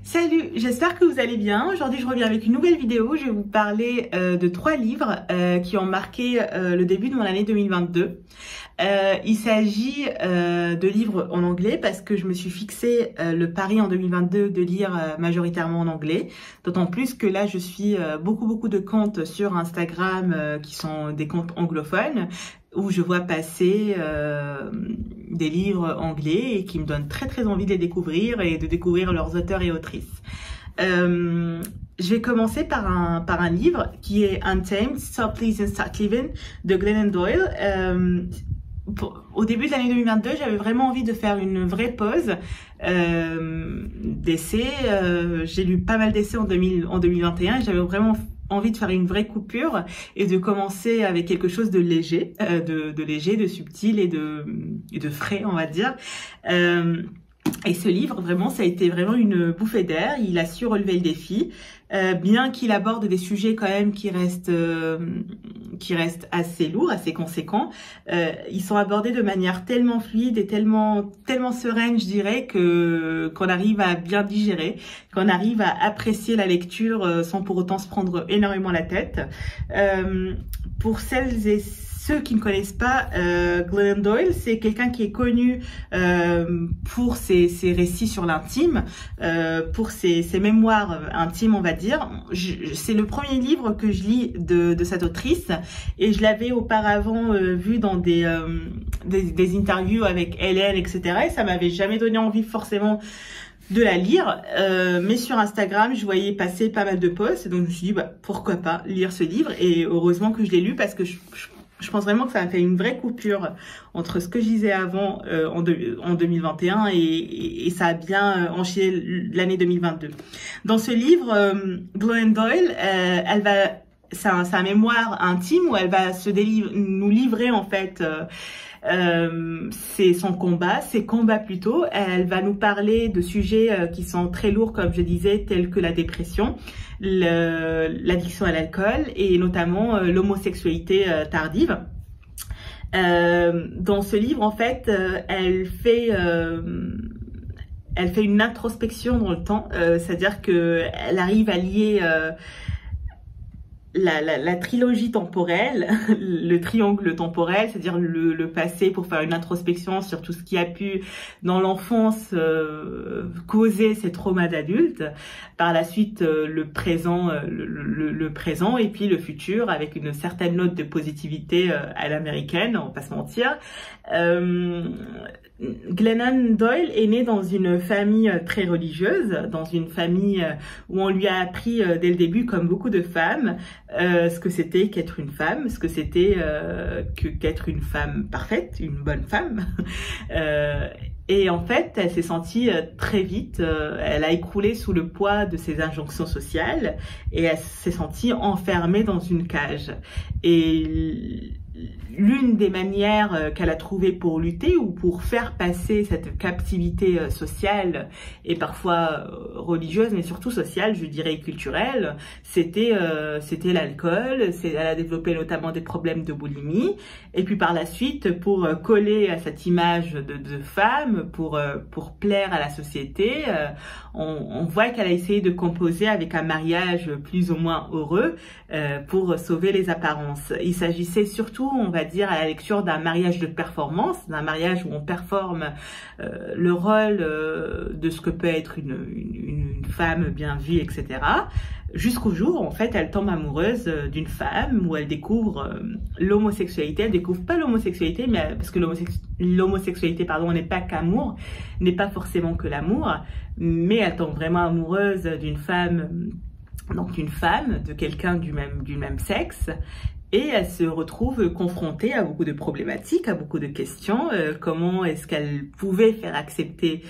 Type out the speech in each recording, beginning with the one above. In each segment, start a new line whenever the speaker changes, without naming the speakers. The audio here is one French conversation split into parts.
Salut, j'espère que vous allez bien. Aujourd'hui, je reviens avec une nouvelle vidéo. Je vais vous parler de 3 livres qui ont marqué le début de mon année 2022. Il s'agit de livres en anglais parce que je me suis fixé le pari en 2022 de lire majoritairement en anglais. D'autant plus que là, je suis beaucoup de comptes sur Instagram qui sont des comptes anglophones où je vois passer des livres anglais et qui me donnent très envie de les découvrir et de découvrir leurs auteurs et autrices. Je vais commencer par un livre qui est Untamed, Stop Please and Start Living de Glennon Doyle. Au début de l'année 2022, j'avais vraiment envie de faire une vraie pause d'essais. J'ai lu pas mal d'essais en 2021 et j'avais vraiment envie de faire une vraie coupure et de commencer avec quelque chose de léger, de subtil et de frais, on va dire. Et ce livre, vraiment, ça a été vraiment une bouffée d'air. Il a su relever le défi, bien qu'il aborde des sujets quand même qui restent assez lourds, assez conséquents. Ils sont abordés de manière tellement fluide et tellement sereine, je dirais, qu'on arrive à bien digérer, qu'on arrive à apprécier la lecture sans pour autant se prendre énormément la tête. Pour celles et ceux qui ne connaissent pas Glennon Doyle, c'est quelqu'un qui est connu pour ses récits sur l'intime, pour ses mémoires intimes, on va dire. C'est le premier livre que je lis de cette autrice et je l'avais auparavant vu dans des interviews avec Elle, etc. Et ça m'avait jamais donné envie forcément de la lire, mais sur Instagram, je voyais passer pas mal de posts et donc je me suis dit pourquoi pas lire ce livre, et heureusement que je l'ai lu parce que je pense vraiment que ça a fait une vraie coupure entre ce que je lisais avant en 2021 et ça a bien enchaîné l'année 2022. Dans ce livre, Glennon Doyle, c'est un mémoire intime où elle va nous livrer en fait c'est son combat, ses combats plutôt. Elle va nous parler de sujets qui sont très lourds, comme je disais, tels que la dépression, l'addiction à l'alcool et notamment l'homosexualité tardive. Dans ce livre, en fait, elle fait une introspection dans le temps, c'est-à-dire qu'elle arrive à lier la trilogie temporelle, le triangle temporel, c'est-à-dire le passé pour faire une introspection sur tout ce qui a pu dans l'enfance causer ces traumas d'adultes, par la suite le présent et puis le futur avec une certaine note de positivité à l'américaine, on va pas se mentir. Glennon Doyle est née dans une famille très religieuse, dans une famille où on lui a appris dès le début, comme beaucoup de femmes, ce que c'était qu'être une femme, ce que c'était qu'être une femme parfaite, une bonne femme. Et en fait, elle s'est sentie très vite, elle a écroulé sous le poids de ses injonctions sociales et elle s'est sentie enfermée dans une cage. Et l'une des manières qu'elle a trouvées pour lutter ou pour faire passer cette captivité sociale et parfois religieuse, mais surtout sociale, je dirais culturelle, c'était l'alcool. Elle a développé notamment des problèmes de boulimie. Et puis par la suite, pour coller à cette image de femme, pour plaire à la société, on voit qu'elle a essayé de composer avec un mariage plus ou moins heureux pour sauver les apparences. Il s'agissait surtout, on va dire, à la lecture d'un mariage de performance, d'un mariage où on performe le rôle de ce que peut être une femme bien vue, etc. Jusqu'au jour où en fait elle tombe amoureuse d'une femme, où elle découvre l'homosexualité. Elle découvre pas l'homosexualité, mais parce que l'homosexualité, pardon, n'est pas qu'amour, n'est pas forcément que l'amour, mais elle tombe vraiment amoureuse d'une femme, donc une femme, de quelqu'un du même sexe. Et elle se retrouve confrontée à beaucoup de problématiques, à beaucoup de questions. Comment est-ce qu'elle pouvait faire accepter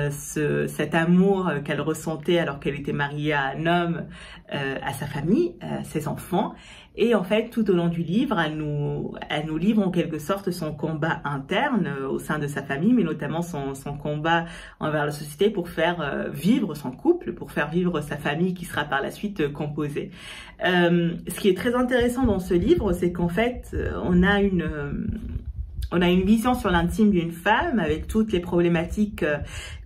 cet amour qu'elle ressentait alors qu'elle était mariée à un homme, à sa famille, à ses enfants. Et en fait, tout au long du livre, elle nous livre en quelque sorte son combat interne au sein de sa famille, mais notamment son combat envers la société pour faire vivre son couple, pour faire vivre sa famille qui sera par la suite composée. Ce qui est très intéressant dans ce livre, c'est qu'en fait, on a une vision sur l'intime d'une femme avec toutes les problématiques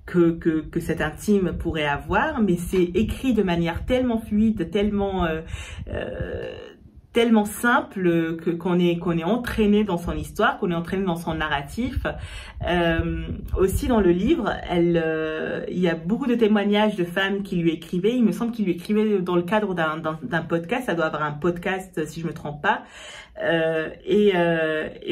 que cet intime pourrait avoir, mais c'est écrit de manière tellement fluide, tellement simple qu'on est entraîné dans son histoire, qu'on est entraîné dans son narratif. Aussi dans le livre, il y a beaucoup de témoignages de femmes qui lui écrivaient. Il me semble qu'il lui écrivait dans le cadre d'un podcast. Ça doit avoir un podcast si je me trompe pas. Et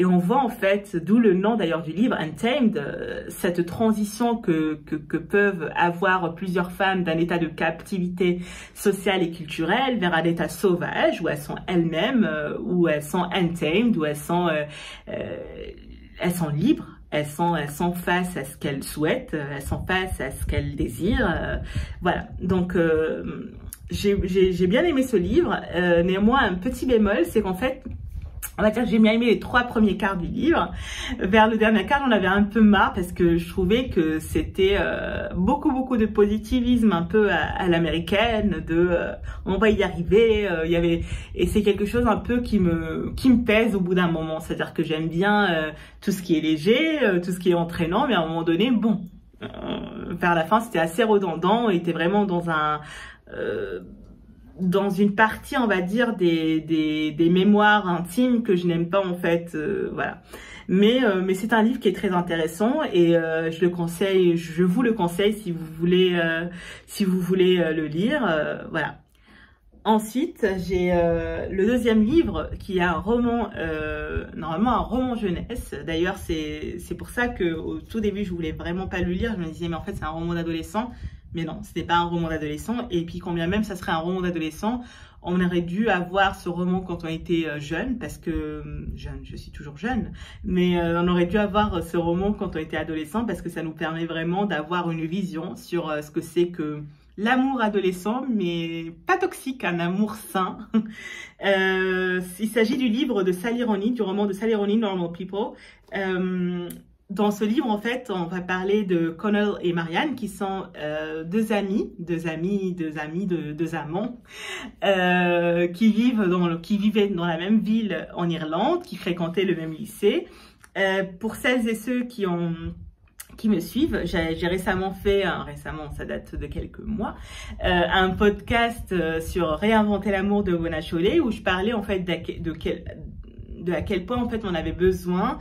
on voit en fait, d'où le nom d'ailleurs du livre, Untamed, cette transition que peuvent avoir plusieurs femmes d'un état de captivité sociale et culturelle vers un état sauvage où elles sont elles-mêmes, où elles sont untamed, où elles sont libres. Elles sont face à ce qu'elles souhaitent, elles sont face à ce qu'elles désirent. Voilà. Donc j'ai bien aimé ce livre. Néanmoins, un petit bémol, c'est qu'en fait, on va dire que j'ai bien aimé les 3 premiers quarts du livre. Vers le dernier quart, j'en avais un peu marre parce que je trouvais que c'était beaucoup de positivisme un peu à l'américaine, on va y arriver. Et c'est quelque chose un peu qui me pèse au bout d'un moment. C'est-à-dire que j'aime bien tout ce qui est léger, tout ce qui est entraînant, mais à un moment donné, bon, vers la fin, c'était assez redondant. On était vraiment dans une partie, on va dire, des mémoires intimes que je n'aime pas en fait, voilà. Mais c'est un livre qui est très intéressant et je vous le conseille si vous voulez le lire, voilà. Ensuite, j'ai le deuxième livre qui est un roman, normalement un roman jeunesse. D'ailleurs, c'est pour ça que au tout début, je voulais vraiment pas le lire. Je me disais mais en fait c'est un roman d'adolescent. Mais non, ce n'est pas un roman d'adolescent. Et puis, quand bien même ça serait un roman d'adolescent, on aurait dû avoir ce roman quand on était jeune, parce que, jeune, je suis toujours jeune, mais on aurait dû avoir ce roman quand on était adolescent, parce que ça nous permet vraiment d'avoir une vision sur ce que c'est que l'amour adolescent, mais pas toxique, un amour sain. Il s'agit du livre de Sally Rooney, du roman de Sally Rooney, Normal People. Dans ce livre, en fait, on va parler de Connell et Marianne, qui sont deux amants, qui vivaient dans la même ville en Irlande, qui fréquentaient le même lycée. Pour celles et ceux qui me suivent, j'ai récemment fait, ça date de quelques mois, un podcast sur Réinventer l'amour de Mona Chollet, où je parlais en fait de à quel point en fait on avait besoin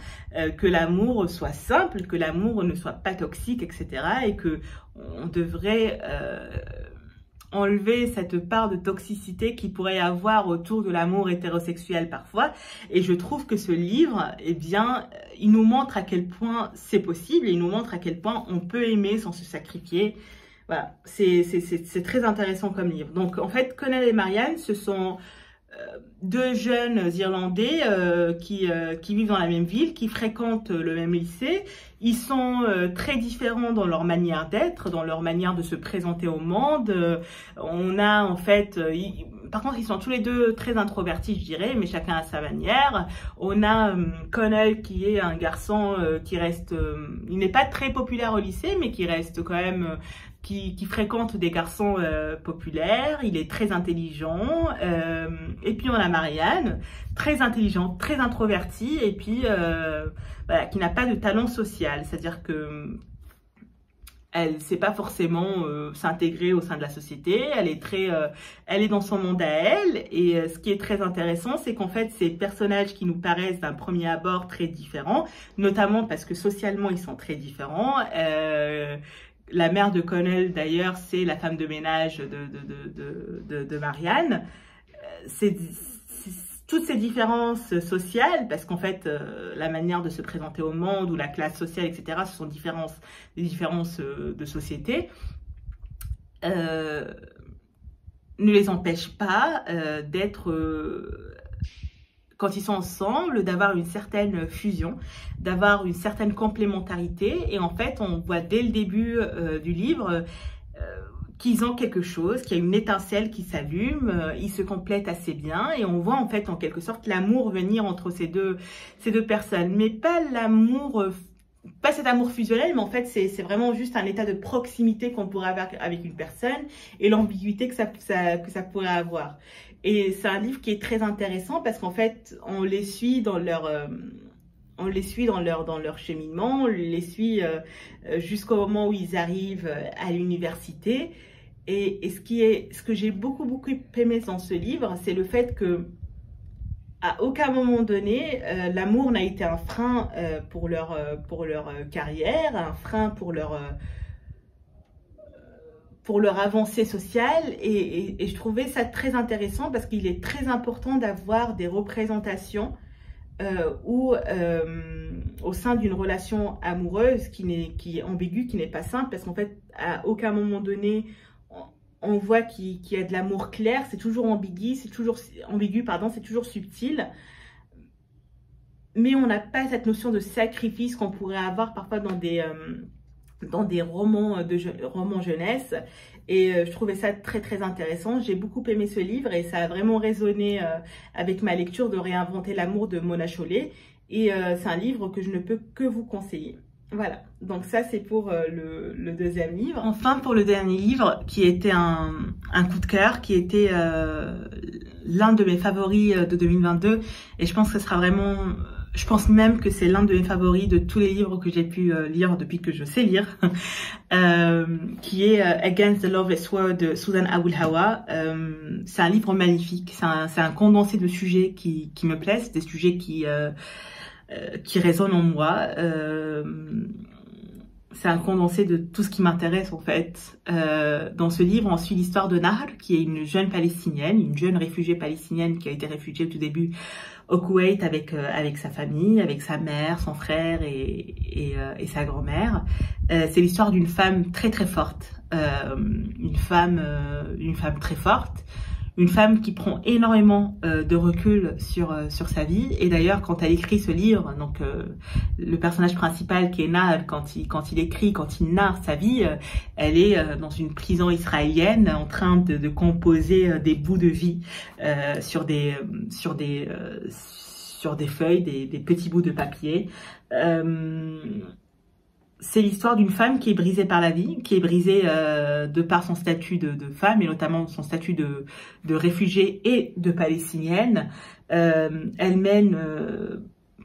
que l'amour soit simple, que l'amour ne soit pas toxique, etc. Et que on devrait enlever cette part de toxicité qui pourrait y avoir autour de l'amour hétérosexuel parfois. Et je trouve que ce livre, eh bien, il nous montre à quel point c'est possible, et il nous montre à quel point on peut aimer sans se sacrifier. Voilà, c'est très intéressant comme livre. Donc en fait, Connell et Marianne, ce sont deux jeunes Irlandais qui vivent dans la même ville, qui fréquentent le même lycée. Ils sont très différents dans leur manière d'être, dans leur manière de se présenter au monde. On a en fait, par contre, ils sont tous les deux très introvertis, je dirais, mais chacun à sa manière. On a Connell qui est un garçon qui reste, il n'est pas très populaire au lycée, mais qui reste quand même qui fréquente des garçons populaires. Il est très intelligent. Et puis on a Marianne, très intelligente, très introvertie, et puis voilà, qui n'a pas de talent social. C'est-à-dire que elle ne sait pas forcément s'intégrer au sein de la société. Elle est dans son monde à elle. Et ce qui est très intéressant, c'est qu'en fait, ces personnages qui nous paraissent d'un premier abord très différents, notamment parce que socialement, ils sont très différents. La mère de Connell, d'ailleurs, c'est la femme de ménage de Marianne. Toutes ces différences sociales, parce qu'en fait, la manière de se présenter au monde ou la classe sociale, etc., ce sont des différences de société, ne les empêchent pas d'être... quand ils sont ensemble, d'avoir une certaine fusion, d'avoir une certaine complémentarité. Et en fait, on voit dès le début du livre qu'ils ont quelque chose, qu'il y a une étincelle qui s'allume, ils se complètent assez bien. Et on voit en fait, en quelque sorte, l'amour venir entre ces deux personnes. Mais pas l'amour... pas cet amour fusionnel, mais en fait, c'est vraiment juste un état de proximité qu'on pourrait avoir avec une personne et l'ambiguïté que ça pourrait avoir. Et c'est un livre qui est très intéressant parce qu'en fait, on les suit dans leur on les suit dans leur cheminement, on les suit jusqu'au moment où ils arrivent à l'université. Et ce que j'ai beaucoup aimé dans ce livre, c'est le fait que à aucun moment donné, l'amour n'a été un frein pour leur carrière, un frein pour leur avancée sociale. Et je trouvais ça très intéressant parce qu'il est très important d'avoir des représentations au sein d'une relation amoureuse qui est ambiguë, qui n'est pas simple, parce qu'en fait, à aucun moment donné, on voit qu'il y a de l'amour clair, c'est toujours ambigu, c'est toujours subtil. Mais on n'a pas cette notion de sacrifice qu'on pourrait avoir parfois dans des romans jeunesse. Et je trouvais ça très intéressant. J'ai beaucoup aimé ce livre et ça a vraiment résonné avec ma lecture de Réinventer l'amour de Mona Chollet. Et c'est un livre que je ne peux que vous conseiller. Voilà, donc ça c'est pour le deuxième livre. Enfin, pour le dernier livre, qui était un coup de cœur, qui était l'un de mes favoris de 2022. Et je pense que ce sera vraiment... Je pense même que c'est l'un de mes favoris de tous les livres que j'ai pu lire depuis que je sais lire, qui est Against the Loveless World de Susan Awilhawa. C'est un livre magnifique, c'est un condensé de sujets qui me plaisent, des sujets qui résonnent en moi. C'est un condensé de tout ce qui m'intéresse en fait. Dans ce livre, on suit l'histoire de Nahr, qui est une jeune palestinienne, une jeune réfugiée palestinienne qui a été réfugiée au tout début au Koweït avec sa famille, avec sa mère, son frère et sa grand-mère. C'est l'histoire d'une femme très forte, une femme très forte, une femme qui prend énormément de recul sur sa vie. Et d'ailleurs, quand elle écrit ce livre, donc le personnage principal qui est Nahl, quand il narre sa vie, elle est dans une prison israélienne en train de composer des bouts de vie sur des feuilles, des petits bouts de papier. C'est l'histoire d'une femme qui est brisée par la vie, qui est brisée de par son statut de femme, et notamment son statut de réfugiée et de palestinienne. Elle mène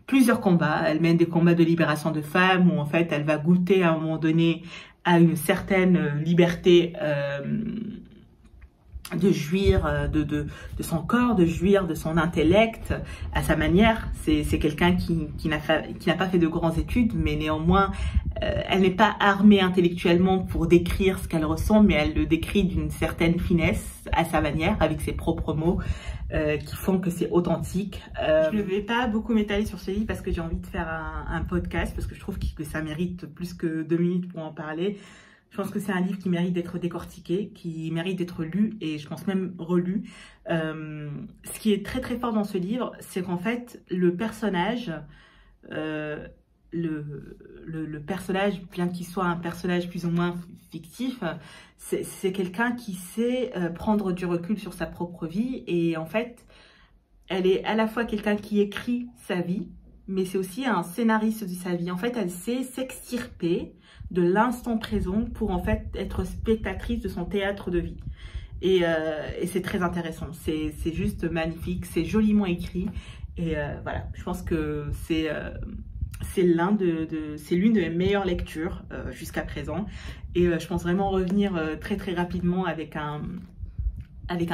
plusieurs combats. Elle mène des combats de libération de femmes, où en fait elle va goûter à un moment donné à une certaine liberté de jouir de son corps, de jouir de son intellect à sa manière. C'est quelqu'un qui n'a pas fait de grandes études, mais néanmoins elle n'est pas armée intellectuellement pour décrire ce qu'elle ressent, mais elle le décrit d'une certaine finesse à sa manière, avec ses propres mots qui font que c'est authentique. Je ne vais pas beaucoup m'étaler sur ce livre parce que j'ai envie de faire un podcast, parce que je trouve que ça mérite plus que 2 minutes pour en parler. Je pense que c'est un livre qui mérite d'être décortiqué, qui mérite d'être lu et je pense même relu. Ce qui est très fort dans ce livre, c'est qu'en fait, le personnage, le personnage, bien qu'il soit un personnage plus ou moins fictif, c'est quelqu'un qui sait prendre du recul sur sa propre vie. Et en fait, elle est à la fois quelqu'un qui écrit sa vie, mais c'est aussi un scénariste de sa vie. En fait, elle sait s'extirper de l'instant présent pour en fait être spectatrice de son théâtre de vie. Et c'est très intéressant. C'est juste magnifique, c'est joliment écrit. Et voilà, je pense que c'est l'une de mes meilleures lectures jusqu'à présent. Et je pense vraiment revenir très rapidement avec un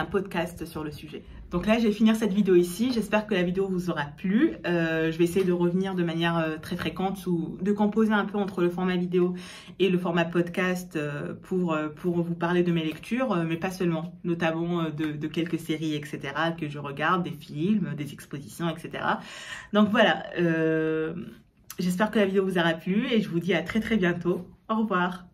podcast sur le sujet. Donc là, je vais finir cette vidéo ici. J'espère que la vidéo vous aura plu. Je vais essayer de revenir de manière très fréquente ou de composer un peu entre le format vidéo et le format podcast pour vous parler de mes lectures, mais pas seulement, notamment de quelques séries, etc. que je regarde, des films, des expositions, etc. Donc voilà, j'espère que la vidéo vous aura plu et je vous dis à très bientôt. Au revoir.